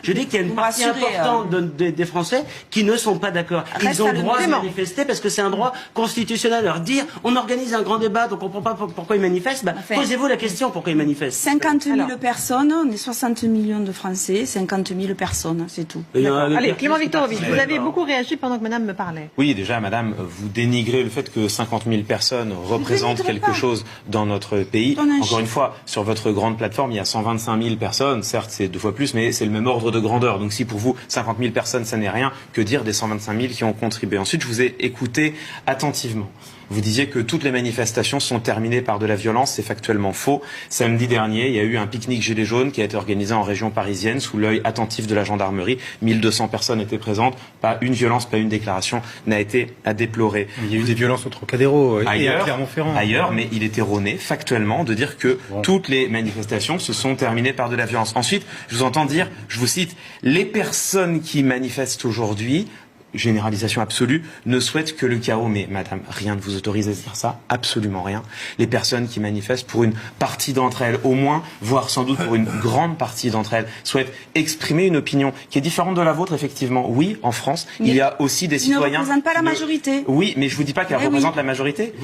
Je dis qu'il y a une partie importante des Français qui ne sont pas d'accord. Ils ont le droit de manifester parce que c'est un droit constitutionnel. Leur dire, on organise un grand débat, donc on ne comprend pas pourquoi ils manifestent. Bah, posez-vous la question pourquoi ils manifestent. 50 000 personnes, on est 60 millions de Français, 50 000 personnes, c'est tout. Allez, Clément Viktorovitch, vous avez beaucoup réagi pendant que Madame me parlait. Oui, déjà, Madame, vous dénigrez le fait que 50 000 personnes représentent quelque chose dans notre pays. Encore une fois, sur votre grande plateforme, il y a 125 000 personnes. Certes, c'est 2 fois plus, mais c'est le même ordre de grandeur. Donc si pour vous, 50 000 personnes, ça n'est rien, que dire des 125 000 qui ont contribué. Ensuite, je vous ai écouté attentivement. Vous disiez que toutes les manifestations sont terminées par de la violence, c'est factuellement faux. Samedi dernier, il y a eu un pique-nique Gilets jaunes qui a été organisé en région parisienne sous l'œil attentif de la gendarmerie. 1200 personnes étaient présentes, pas une violence, pas une déclaration n'a été à déplorer. Il y a eu des violences au Trocadéro et à Clermont-Ferrand. Ailleurs, mais il est erroné factuellement de dire que toutes les manifestations se sont terminées par de la violence. Ensuite, je vous entends dire, je vous cite, les personnes qui manifestent aujourd'hui, généralisation absolue, ne souhaite que le chaos. Mais madame, rien ne vous autorise à dire ça, absolument rien. Les personnes qui manifestent, pour une partie d'entre elles au moins, voire sans doute pour une grande partie d'entre elles, souhaitent exprimer une opinion qui est différente de la vôtre, effectivement. Oui, en France, il y a aussi des citoyens... Ils ne représentent pas la majorité. Oui, mais je vous dis pas qu'elle représente la majorité.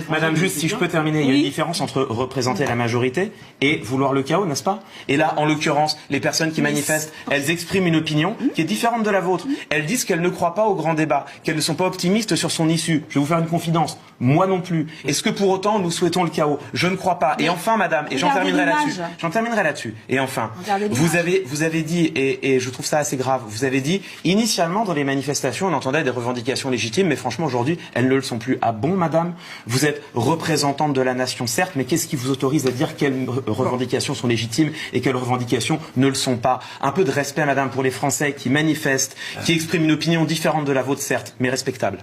Madame, juste si je peux terminer, il y a une différence entre représenter la majorité et vouloir le chaos, n'est-ce pas? Et là, en l'occurrence, les personnes qui manifestent, elles expriment une opinion qui est différente de la vôtre. Elles disent qu'elles ne croient pas au grand débat, qu'elles ne sont pas optimistes sur son issue. Je vais vous faire une confidence. Moi non plus. Est-ce que pour autant nous souhaitons le chaos? Je ne crois pas. Et enfin, madame, et j'en terminerai là-dessus. Et enfin, vous avez dit, et je trouve ça assez grave, vous avez dit, initialement dans les manifestations, on entendait des revendications légitimes, mais franchement aujourd'hui, elles ne le sont plus. Ah bon, madame? Vous êtes représentante de la nation, certes, mais qu'est-ce qui vous autorise à dire quelles revendications sont légitimes et quelles revendications ne le sont pas? Un peu de respect, madame, pour les Français qui manifestent, qui expriment une opinion différente de la vôtre, certes, mais respectable.